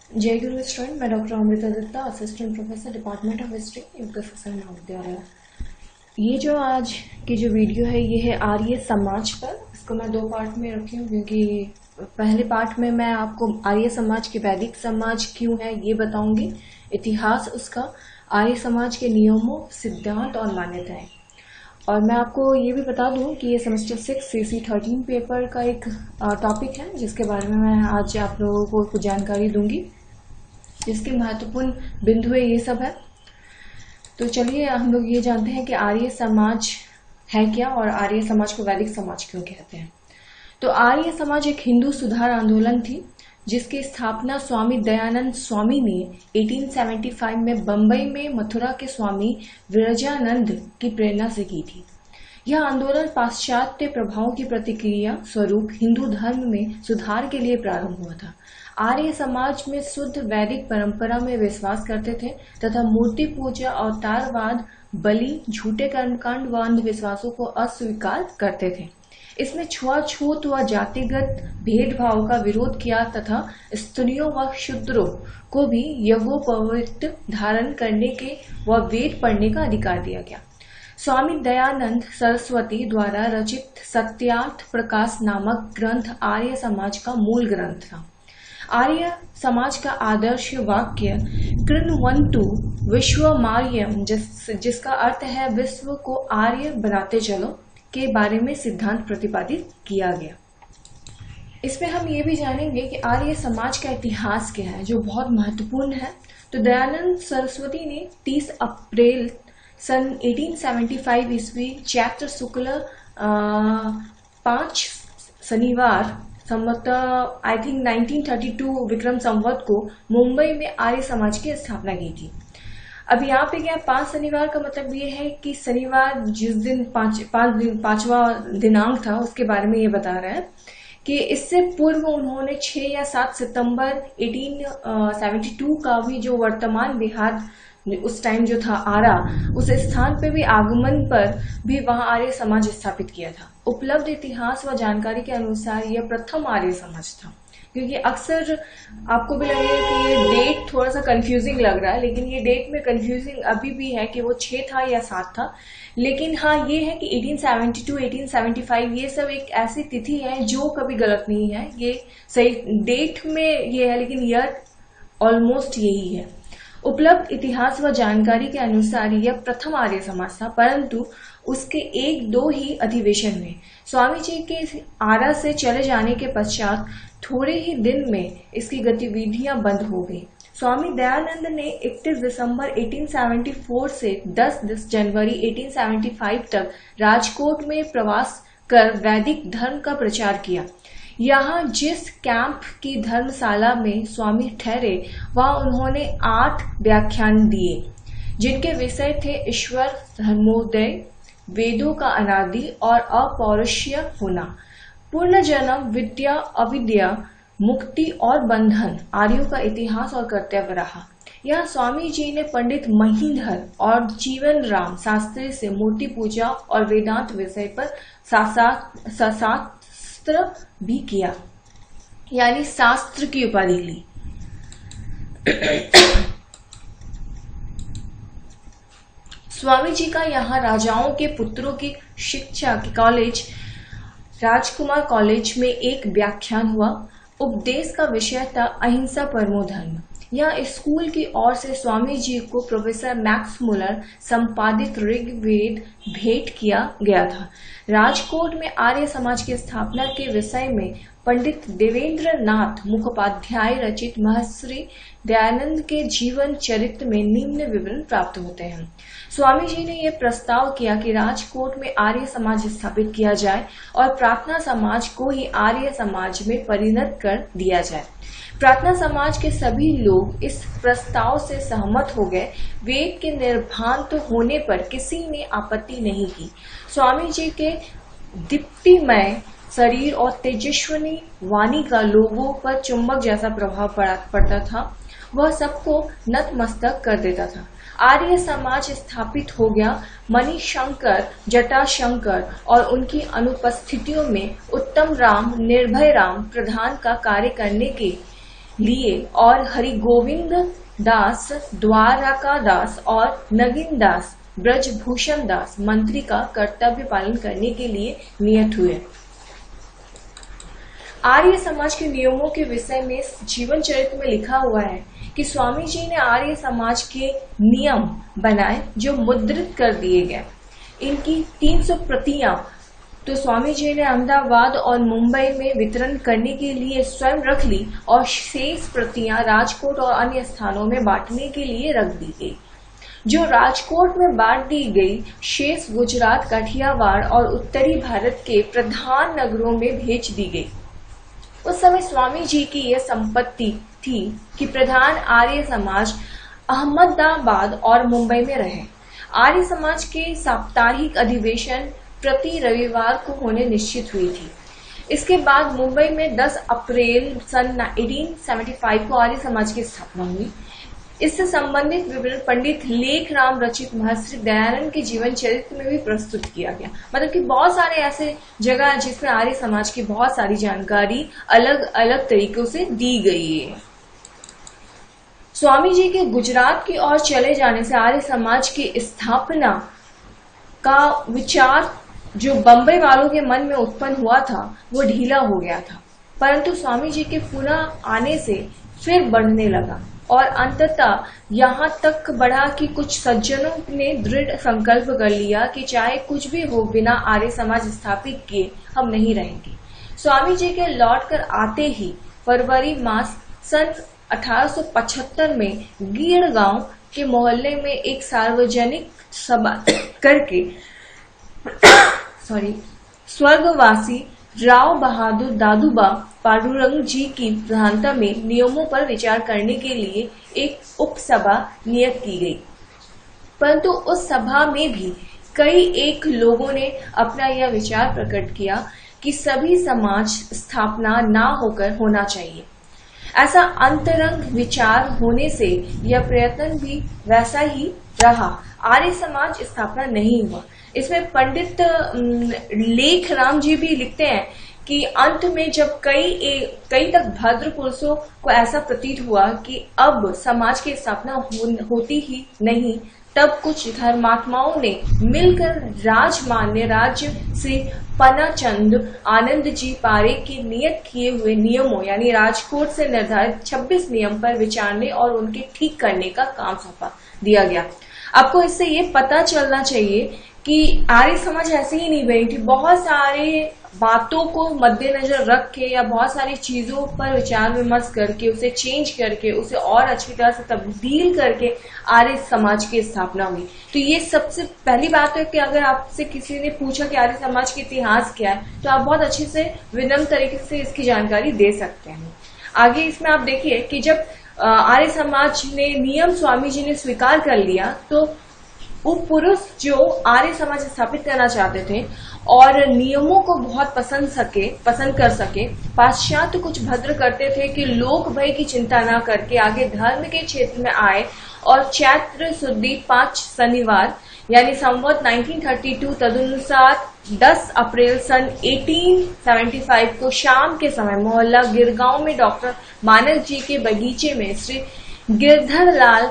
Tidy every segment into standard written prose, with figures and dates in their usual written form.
जय गुरु स्टूडेंट, मैं doctor Amrita Datta, assistant professor, department of history, UP महाविद्यालय। ये जो आज की जो वीडियो है ये है आर्य समाज पर। इसको मैं दो पार्ट में रखी हूँ क्योंकि पहले पार्ट में मैं आपको आर्य समाज के वैदिक समाज क्यों है ये बताऊंगी, इतिहास उसका, आर्य समाज के नियमों, सिद्धांत और मान्यताएं। और मैं आपको ये भी बता दूं कि ये सेमेस्टर 6 CC 13 पेपर का एक टॉपिक है जिसके बारे में मैं आज आप लोगों को कुछ जानकारी दूंगी, जिसके महत्वपूर्ण बिंदु ये सब है। तो चलिए हम लोग ये जानते हैं कि आर्य समाज है क्या और आर्य समाज को वैदिक समाज क्यों कहते हैं। तो आर्य समाज एक हिंदू सुधार आंदोलन थी जिसकी स्थापना स्वामी दयानंद स्वामी ने 1875 में बंबई में मथुरा के स्वामी विरजानंद की प्रेरणा से की थी। यह आंदोलन पाश्चात्य प्रभावों की प्रतिक्रिया स्वरूप हिंदू धर्म में सुधार के लिए प्रारंभ हुआ था। आर्य समाज में शुद्ध वैदिक परंपरा में विश्वास करते थे तथा मूर्ति पूजा, अवतारवाद, बलि, झूठे कर्मकांड व अंधविश्वासों को अस्वीकार करते थे। इसमें छुआछूत व जातिगत भेदभाव का विरोध किया तथा स्त्रियों व शूद्रों को भी यज्ञोपवीत धारण करने के व वेद पढ़ने का अधिकार दिया गया। स्वामी दयानंद सरस्वती द्वारा रचित सत्यार्थ प्रकाश नामक ग्रंथ आर्य समाज का मूल ग्रंथ था। आर्य समाज का आदर्श वाक्य कृण्वन्तु विश्वमार्यम्, जिसका अर्थ है विश्व को आर्य बनाते चलो, के बारे में सिद्धांत प्रतिपादित किया गया। इसमें हम ये भी जानेंगे कि आर्य समाज का इतिहास क्या है, जो बहुत महत्वपूर्ण है। तो दयानंद सरस्वती ने 30 अप्रैल सन 1875 ईस्वी चैत्र शुक्ल 5 शनिवार संवत आई थिंक 1932 विक्रम संवत को मुंबई में आर्य समाज की स्थापना की थी। अब यहाँ पे क्या 5 शनिवार का मतलब ये है कि शनिवार जिस दिन पांचवा दिनांक था उसके बारे में ये बता रहा है कि इससे पूर्व उन्होंने 6 या 7 सितंबर 1872 का भी जो वर्तमान बिहार उस टाइम जो था आरा, उस स्थान पे भी आगमन पर भी वहां आर्य समाज स्थापित किया था। उपलब्ध इतिहास व जानकारी के अनुसार यह प्रथम आर्य समाज था। क्योंकि अक्सर आपको भी लगेगा कि ये डेट थोड़ा सा कंफ्यूजिंग लग रहा है, लेकिन ये डेट में कंफ्यूजिंग अभी भी है कि वो 6 था या 7 था। लेकिन हाँ ये है कि 1872, 1875 ये सब एक ऐसी तिथि है जो कभी गलत नहीं है। ये सही डेट में ये है, लेकिन यह ऑलमोस्ट यही है। उपलब्ध इतिहास व जानकारी के अनुसार यह प्रथम आर्य समाज था, परंतु उसके 1-2 ही अधिवेशन में स्वामी जी के आरा से चले जाने के पश्चात थोड़े ही दिन में इसकी गतिविधियां बंद हो गई। स्वामी दयानंद ने 31 दिसंबर 1874 से 10 जनवरी 1875 तक राजकोट में प्रवास कर वैदिक धर्म का प्रचार किया। यहाँ जिस कैंप की धर्मशाला में स्वामी ठहरे वहां उन्होंने 8 व्याख्यान दिए, जिनके विषय थे ईश्वर, धर्मोदय, वेदों का अनादि और अपौरुषीय होना, पूर्ण जन्म, विद्या, अविद्या, मुक्ति और बंधन, आर्यों का इतिहास और कर्तव्य रहा। यह स्वामी जी ने पंडित महीधर और जीवन राम शास्त्री से मूर्ति पूजा और वेदांत विषय पर शास्त्र भी किया, यानी शास्त्र की उपाधि ली। स्वामी जी का यहाँ राजाओं के पुत्रों की शिक्षा की कॉलेज राजकुमार कॉलेज में एक व्याख्यान हुआ। उपदेश का विषय था अहिंसा परमो धर्म। यह स्कूल की ओर से स्वामी जी को प्रोफेसर मैक्स मुलर संपादित ऋग्वेद भेंट किया गया था। राजकोट में आर्य समाज की स्थापना के विषय में पंडित देवेंद्र नाथ मुखोपाध्याय रचित महर्षि दयानंद के जीवन चरित्र में निम्न विवरण प्राप्त होते हैं। स्वामी जी ने यह प्रस्ताव किया कि राजकोट में आर्य समाज स्थापित किया जाए और प्रार्थना समाज को ही आर्य समाज में परिणत कर दिया जाए। प्रार्थना समाज के सभी लोग इस प्रस्ताव से सहमत हो गए। वेद के निर्भांत होने पर किसी ने आपत्ति नहीं की। स्वामी जी के दीप्तिमय शरीर और तेजस्विनी वाणी का लोगों पर चुंबक जैसा प्रभाव पड़ता था। वह सबको नतमस्तक कर देता था। आर्य समाज स्थापित हो गया। मणिशंकर, जटाशंकर और उनकी अनुपस्थितियों में उत्तम राम, निर्भय राम प्रधान का कार्य करने के लिए और हरिगोविंद दास, द्वारका दास और नगीन दास, ब्रजभूषण दास मंत्री का कर्तव्य पालन करने के लिए नियत हुए। आर्य समाज के नियमों के विषय में जीवन चरित्र में लिखा हुआ है कि स्वामी जी ने आर्य समाज के नियम बनाए जो मुद्रित कर दिए गए। इनकी 300 प्रतियां तो स्वामी जी ने अहमदाबाद और मुंबई में वितरण करने के लिए स्वयं रख ली और शेष प्रतियां राजकोट और अन्य स्थानों में बांटने के लिए रख दी गई। जो राजकोट में बांट दी गई शेष गुजरात, काठियावाड़ और उत्तरी भारत के प्रधान नगरों में भेज दी गई। उस समय स्वामी जी की यह संपत्ति थी कि प्रधान आर्य समाज अहमदाबाद और मुंबई में रहे। आर्य समाज के साप्ताहिक अधिवेशन प्रति रविवार को होने निश्चित हुई थी। इसके बाद मुंबई में 10 अप्रैल सन 1875 को आर्य समाज की स्थापना हुई। इससे संबंधित विवरण पंडित लेख राम रचित महर्षि दयानंद के जीवन चरित्र में भी प्रस्तुत किया गया। मतलब कि बहुत सारे ऐसे जगह है जिसमें आर्य समाज की बहुत सारी जानकारी अलग अलग तरीकों से दी गई है। स्वामी जी के गुजरात की ओर चले जाने से आर्य समाज की स्थापना का विचार जो बम्बई वालों के मन में उत्पन्न हुआ था वो ढीला हो गया था, परंतु स्वामी जी के पुनः आने से फिर बढ़ने लगा और अंततः यहाँ तक बढ़ा कि कुछ सज्जनों ने दृढ़ संकल्प कर लिया कि चाहे कुछ भी हो, बिना आर्य समाज स्थापित किए हम नहीं रहेंगे। स्वामी जी के लौटकर आते ही फरवरी मास सन 1875 में गीड़ गांव के मोहल्ले में एक सार्वजनिक सभा करके स्वर्गवासी राव बहादुर दादूबा पांडुरंग जी की प्रधानता में नियमों पर विचार करने के लिए एक उपसभा नियुक्त की गई। परंतु उस सभा में भी कई एक लोगों ने अपना यह विचार प्रकट किया कि सभी समाज स्थापना ना होकर होना चाहिए। ऐसा अंतरंग विचार होने से यह प्रयत्न भी वैसा ही रहा। आर्य समाज स्थापना नहीं हुआ। इसमें पंडित लेख राम जी भी लिखते हैं कि अंत में जब कई तक भद्र पुरुषों को ऐसा प्रतीत हुआ कि अब समाज की स्थापना होती ही नहीं, तब कुछ धर्मात्माओं ने मिलकर राजमान्य राज्य से पनाचंद आनंद जी पारेख के नियत किए हुए नियमों यानी राजकोट से निर्धारित 26 नियम पर विचारने और उनके ठीक करने का काम सौंपा दिया गया। आपको इससे ये पता चलना चाहिए कि आर्य समाज ऐसे ही नहीं बनी थी। बहुत सारे बातों को मद्देनजर रख के या बहुत सारी चीजों पर विचार विमर्श करके उसे चेंज करके उसे और अच्छी तरह से तब्दील करके आर्य समाज की स्थापना हुई। तो ये सबसे पहली बात है कि अगर आपसे किसी ने पूछा कि आर्य समाज का इतिहास क्या है तो आप बहुत अच्छे से विनम्र तरीके से इसकी जानकारी दे सकते हैं। आगे इसमें आप देखिए कि जब आर्य समाज ने नियम स्वामी जी ने स्वीकार कर लिया तो वो पुरुष जो आर्य समाज स्थापित करना चाहते थे और नियमों को बहुत पसंद कर सके, पाश्चात्य कुछ भद्र करते थे कि लोक भय की चिंता न करके आगे धर्म के क्षेत्र में आए और चैत्र शुद्धि 5 शनिवार यानी संवत 1932 तदनुसार 10 अप्रैल सन 1875 को शाम के समय मोहल्ला गिरगांव में डॉक्टर मानक जी के बगीचे में श्री गिरधर लाल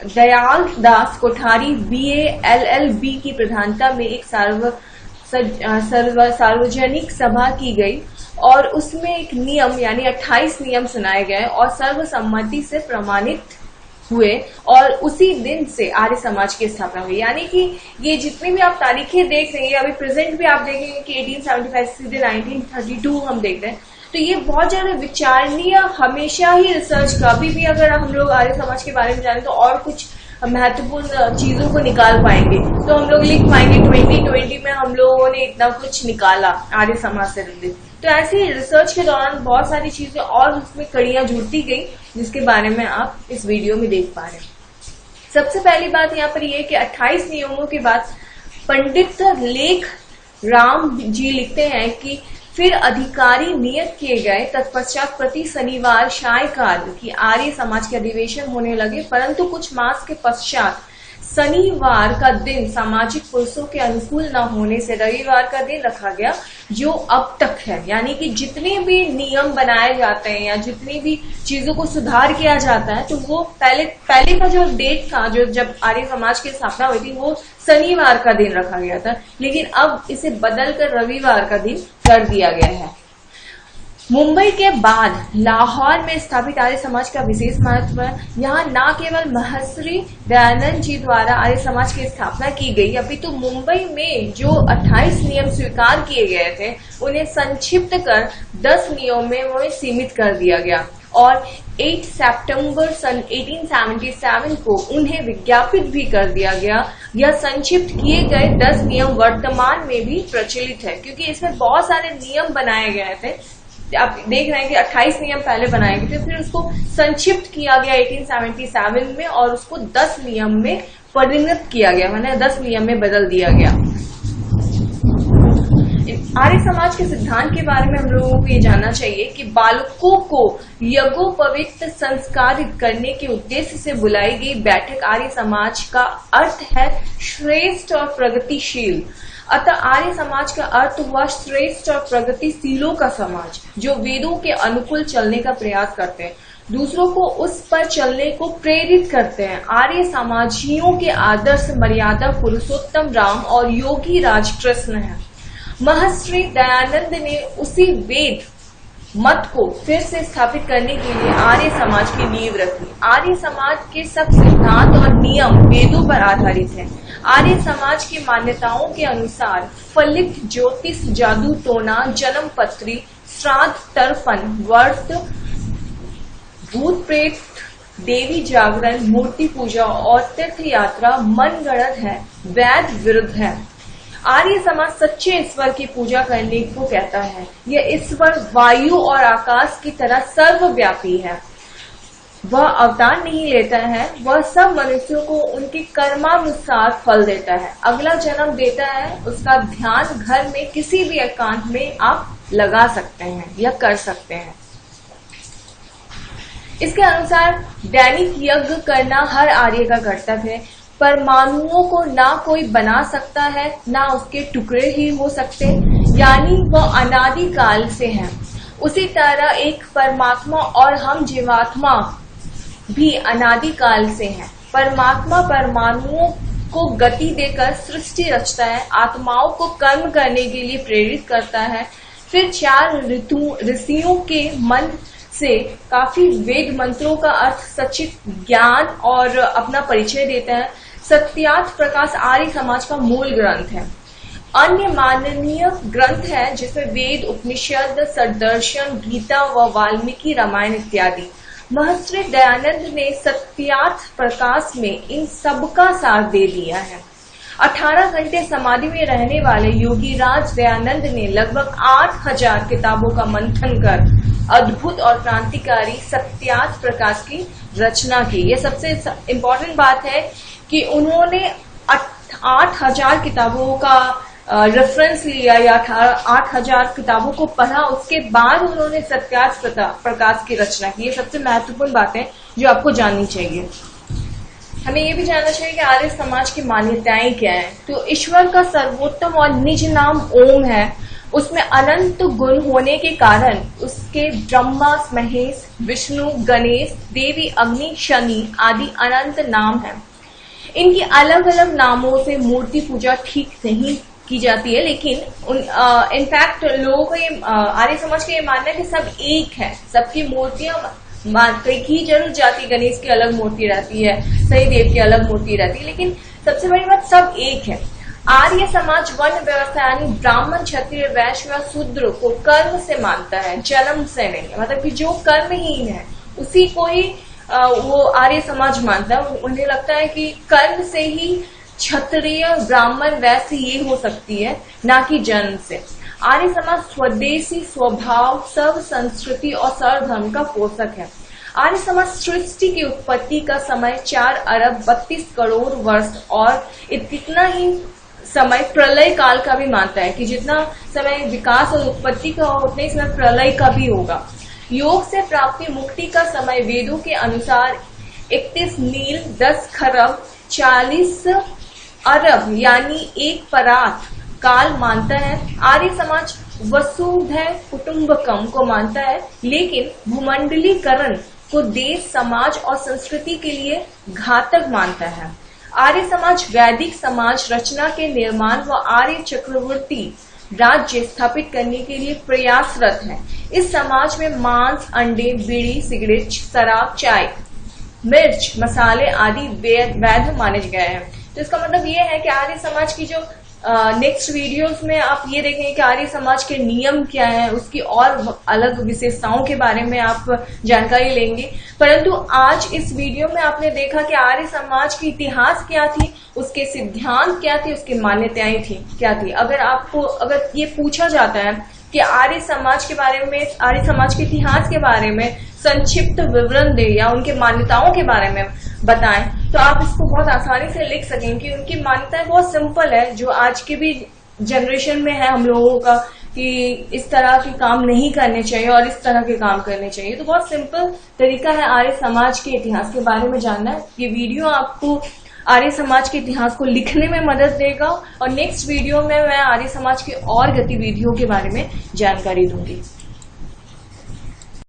दयाल दास कोठारी BA LLB की प्रधानता में एक सार्वजनिक सभा की गई और उसमें एक नियम यानी 28 नियम सुनाए गए और सर्वसम्मति से प्रमाणित हुए और उसी दिन से आर्य समाज की स्थापना हुई। यानी कि ये जितनी भी आप तारीखें देख रहे हैं, अभी प्रेजेंट भी आप देखेंगे कि 1875 से 1932 हम देख रहे हैं, तो ये बहुत ज्यादा विचारणीय हमेशा ही रिसर्च का अभी भी अगर हम लोग आर्य समाज के बारे में जाने तो और कुछ महत्वपूर्ण चीजों को निकाल पाएंगे। तो हम लोग लिख पाएंगे 2020 में हम लोगों ने इतना कुछ निकाला आर्य समाज से रिलेटेड। तो ऐसे रिसर्च के दौरान बहुत सारी चीजें और उसमें कड़ियां जुड़ती गई जिसके बारे में आप इस वीडियो में देख पा रहे हैं। सबसे पहली बात यहाँ पर यह कि 28 नियमों के बाद पंडित लेख राम जी लिखते हैं कि फिर अधिकारी नियत किए गए। तत्पश्चात प्रति शनिवार सायकाल की आर्य समाज के अधिवेशन होने लगे, परंतु कुछ मास के पश्चात शनिवार का दिन सामाजिक पुरुषों के अनुकूल न होने से रविवार का दिन रखा गया। जो अब तक है, यानी कि जितने भी नियम बनाए जाते हैं या जितनी भी चीजों को सुधार किया जाता है, तो वो पहले का जो डेट था, जो जब आर्य समाज की स्थापना हुई थी, वो शनिवार का दिन रखा गया था, लेकिन अब इसे बदलकर रविवार का दिन कर दिया गया है। मुंबई के बाद लाहौर में स्थापित आर्य समाज का विशेष महत्व है। यहाँ न केवल महर्षि दयानंद जी द्वारा आर्य समाज की स्थापना की गई, अपितु मुंबई में जो 28 नियम स्वीकार किए गए थे, उन्हें संक्षिप्त कर 10 नियमों में उन्हें सीमित कर दिया गया और 8 सितंबर सन 1877 को उन्हें विज्ञापित भी कर दिया गया। यह संक्षिप्त किए गए 10 नियम वर्तमान में भी प्रचलित है, क्योंकि इसमें बहुत सारे नियम बनाए गए थे। आप देख रहे हैं कि 28 नियम पहले बनाए गए थे, फिर उसको संक्षिप्त किया गया 1877 में और उसको 10 नियम में परिणत किया गया, माने 10 नियम में बदल दिया गया। आर्य समाज के सिद्धांत के बारे में हम लोगों को ये जानना चाहिए कि बालकों को यज्ञोपवीत संस्कारित करने के उद्देश्य से बुलाई गई बैठक आर्य समाज का अर्थ है श्रेष्ठ और प्रगतिशील। अतः आर्य समाज का अर्थ हुआ श्रेष्ठ और प्रगतिशीलों का समाज, जो वेदों के अनुकूल चलने का प्रयास करते हैं, दूसरों को उस पर चलने को प्रेरित करते हैं। आर्य समाजियों के आदर्श मर्यादा पुरुषोत्तम राम और योगी राज कृष्ण है। महर्षि दयानंद ने उसी वेद मत को फिर से स्थापित करने के लिए आर्य समाज की नींव रखी। आर्य समाज के सब सिद्धांत और नियम वेदों पर आधारित हैं। आर्य समाज की मान्यताओं के अनुसार फलित, ज्योतिष, जादू टोना, जन्म पत्री, श्राद्ध, तर्पण, व्रत, भूत प्रेत, देवी जागरण, मूर्ति पूजा और तीर्थ यात्रा मनगढ़ंत है, वैद विरुद्ध है। आर्य समाज सच्चे ईश्वर की पूजा करने को कहता है। यह ईश्वर वायु और आकाश की तरह सर्वव्यापी है। वह अवतार नहीं लेता है, वह सब मनुष्यों को उनके कर्मानुसार फल देता है, अगला जन्म देता है। उसका ध्यान घर में किसी भी एकांत में आप लगा सकते हैं या कर सकते हैं। इसके अनुसार दैनिक यज्ञ करना हर आर्य का कर्तव्य है। परमाणुओं को ना कोई बना सकता है, ना उसके टुकड़े ही हो सकते, यानी वह अनादि काल से है। उसी तरह एक परमात्मा और हम जीवात्मा भी अनादि काल से हैं। परमात्मा परमाणुओं को गति देकर सृष्टि रचता है, आत्माओं को कर्म करने के लिए प्रेरित करता है। फिर 4 ऋषियों के मन से काफी वेद मंत्रों का अर्थ, सचित ज्ञान और अपना परिचय देता है। सत्यार्थ प्रकाश आर्य समाज का मूल ग्रंथ है। अन्य माननीय ग्रंथ है जिसमें वेद, उपनिषद, सदर्शन, गीता व वाल्मीकि रामायण इत्यादि। महर्षि दयानंद ने सत्यार्थ प्रकाश में इन सबका सार दे दिया है। 18 घंटे समाधि में रहने वाले योगी राज दयानंद ने लगभग 8000 किताबों का मंथन कर अद्भुत और क्रांतिकारी सत्यार्थ प्रकाश की रचना की। यह सबसे इम्पोर्टेंट बात है कि उन्होंने 8000 किताबों का रेफरेंस लिया या 8000 किताबों को पढ़ा, उसके बाद उन्होंने सत्यार्थ प्रकाश की रचना की। ये सबसे महत्वपूर्ण बातें जो आपको जाननी चाहिए। हमें ये भी जानना चाहिए कि आर्य समाज की मान्यताएं क्या है। तो ईश्वर का सर्वोत्तम और निज नाम ओम है। उसमें अनंत गुण होने के कारण उसके ब्रह्मा, महेश, विष्णु, गणेश, देवी अग्नि, शनि आदि अनंत नाम है। इनकी अलग अलग नामों से मूर्ति पूजा ठीक नहीं की जाती है, लेकिन इनफैक्ट लोगों को ये आर्य समाज का ये मानना है कि सब एक है, सबकी मूर्तियां की जरूर जाती, गणेश की अलग मूर्ति रहती है, शनिदेव की अलग मूर्ति रहती है, लेकिन सबसे बड़ी बात सब एक है। आर्य समाज वर्ण व्यवस्था यानी ब्राह्मण, क्षत्रिय, वैश्य व शूद्र को कर्म से मानता है, जन्म से नहीं। मतलब कि जो कर्महीन है उसी को ही वो आर्य समाज मानता है। उन्हें लगता है कि कर्म से ही क्षत्रिय, ब्राह्मण, वैश्य ये हो सकती है, ना कि जन्म से। आर्य समाज स्वदेशी स्वभाव, सर्व संस्कृति और सर्वधर्म का पोषक है। आर्य समाज सृष्टि की उत्पत्ति का समय 4 अरब 32 करोड़ वर्ष और इतना ही समय प्रलय काल का भी मानता है कि जितना समय विकास और उत्पत्ति का हो उतने समय प्रलय का भी होगा। योग से प्राप्ति मुक्ति का समय वेदों के अनुसार 31 नील, 10 खरब, 40 अरब यानी 1 परात काल मानता है। आर्य समाज वसुधैव कुटुंबकम को मानता है, लेकिन भूमंडलीकरण को देश, समाज और संस्कृति के लिए घातक मानता है। आर्य समाज वैदिक समाज रचना के निर्माण व आर्य चक्रवर्ती राज्य स्थापित करने के लिए प्रयासरत है। इस समाज में मांस, अंडे, बीड़ी, सिगरेट, शराब, चाय, मिर्च, मसाले आदि वैध माने गए हैं। तो इसका मतलब ये है कि आर्य समाज की जो नेक्स्ट वीडियोस में आप ये देखेंगे कि आर्य समाज के नियम क्या है, उसकी और अलग विशेषताओं के बारे में आप जानकारी लेंगे। परंतु आज इस वीडियो में आपने देखा कि आर्य समाज की इतिहास क्या थी, उसके सिद्धांत क्या थे, उसकी मान्यताएं थी क्या थी। अगर ये पूछा जाता है कि आर्य समाज के बारे में, आर्य समाज के इतिहास के बारे में संक्षिप्त विवरण दे या उनके मान्यताओं के बारे में बताएं, तो आप इसको बहुत आसानी से लिख सकेंगे। उनकी मान्यताएं बहुत सिंपल है, जो आज के भी जनरेशन में है हम लोगों का, कि इस तरह के काम नहीं करने चाहिए और इस तरह के काम करने चाहिए। तो बहुत सिंपल तरीका है आर्य समाज के इतिहास के बारे में जानना। ये वीडियो आपको आर्य समाज के इतिहास को लिखने में मदद देगा और नेक्स्ट वीडियो में मैं आर्य समाज की और गतिविधियों के बारे में जानकारी दूंगी।